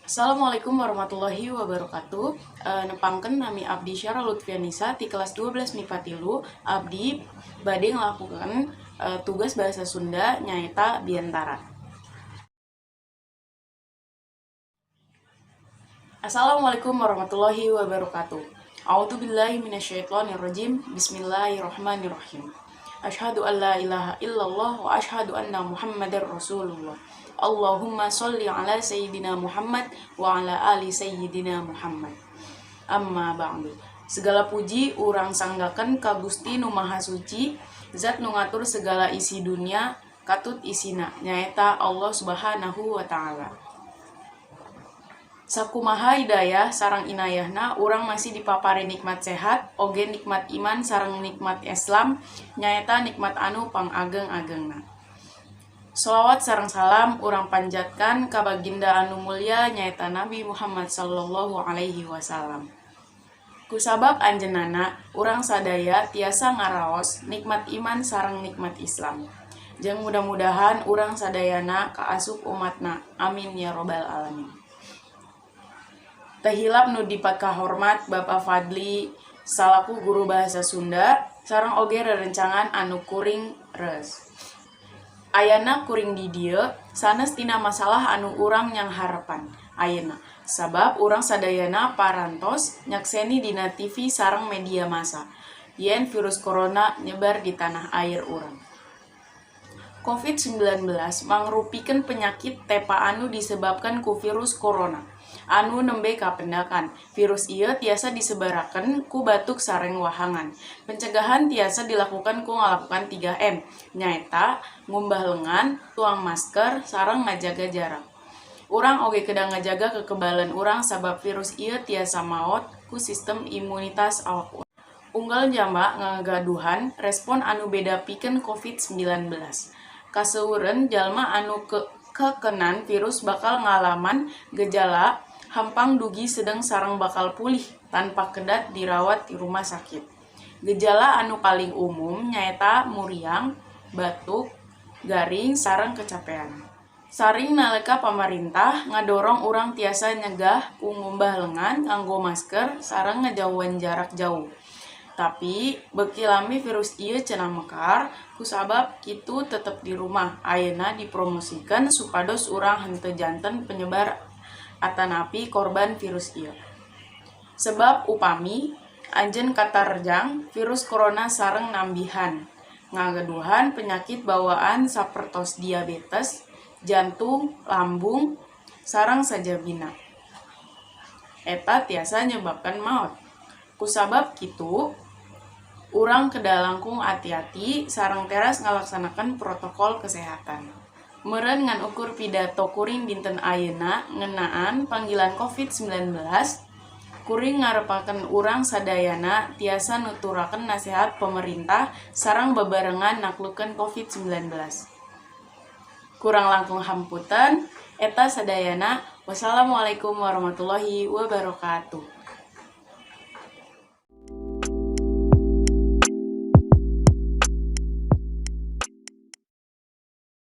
Assalamualaikum warahmatullahi wabarakatuh. Nepangkeun nami Abdi Syara Lutfianisa ti kelas 12 MIPA 3. Abdi bade ngelakukan tugas bahasa Sunda nyaeta Biantara. Assalamualaikum warahmatullahi wabarakatuh. A'udzubillahi minasyaitonirrajim. Bismillahirrahmanirrahim. Asyhadu an la ilaha illallah wa asyhadu anna Muhammadar Rasulullah. Allahumma sholli ala sayyidina Muhammad wa ala ali sayyidina Muhammad. Amma ba'du. Segala puji urang sanggaken ka Gusti Nu Maha Suci, zat nu ngatur segala isi dunia katut isina, nyaeta Allah Subhanahu wa taala. Sakumaha hidayah sarang inayahna urang masih dipapari nikmat sehat, oge nikmat iman sarang nikmat Islam, nyaeta nikmat anu pangageng-agengna. Sholawat sareng salam urang panjatkan ka baginda anu mulia nyaeta Nabi Muhammad sallallahu alaihi wasallam. Kusabab anjeunana urang sadaya tiasa ngaraos nikmat iman sareng nikmat Islam. Jeung mudah-mudahan urang sadayana kaasup umatna. Amin ya robbal alamin. Tahilap nu dipakahormat Bapak Fadli salaku guru bahasa Sunda sareng oge rerencangan anu kuring res. Ayana kuring di dieu sanes tina masalah anu urang nyang harapan ayeuna sabab urang sadayana parantos nyakseni dina TV sareng media massa yen virus corona nyebar di tanah air urang. COVID-19 mangrupikeun penyakit tepa anu disebabkan ku virus corona anu nembe kapendakan. Virus ieu tiasa disebaraken ku batuk sareng wahangan. Pencegahan tiasa dilakukan ku ngalakukan 3M, nyaeta ngumbah lengan, tuang masker, sareng ngajaga jarak. Urang oge kedah ngajaga kekebalan urang sabab virus ieu tiasa maot ku sistem imunitas awak urang. Unggal jamba ngagaduhan respon anu beda pikeun COVID-19. Kaseueureun jalma anu kekenan virus bakal ngalaman gejala hampang dugi sedang sareng bakal pulih tanpa kedat dirawat di rumah sakit. Gejala anu paling umum nyaeta muriang, batuk, garing, sareng kecapean. Saring nalika pamarintah ngadorong urang tiasa nyegah ku ngumbah lengan, nganggo masker, sareng ngajauhan jarak jauh. Tapi beuki lami virus ieu cenah mekar, kusabab kitu tetep di rumah. Ayeuna dipromosikeun supados urang henteu janten penyebar atanapi korban virus ieu. Sebab upami anjeun katarjang virus corona sareng nambihan, ngagaduhan penyakit bawaan sapertos diabetes, jantung, lambung, sareng sajabina. Eta tiasa nyebabkan maot. Kusabab kitu urang kedah langkung hati-hati sareng teras ngalaksanakan protokol kesehatan. Meureun ngan ukur pidato kuring dinten ayeuna ngeunaan panggilan COVID-19, kuring ngarepaken urang sadayana tiasa nuturaken nasihat pemerintah sareng bebarengan naklukeun COVID-19. Kurang langkung hamputen eta sadayana. Wassalamualaikum warahmatullahi wabarakatuh.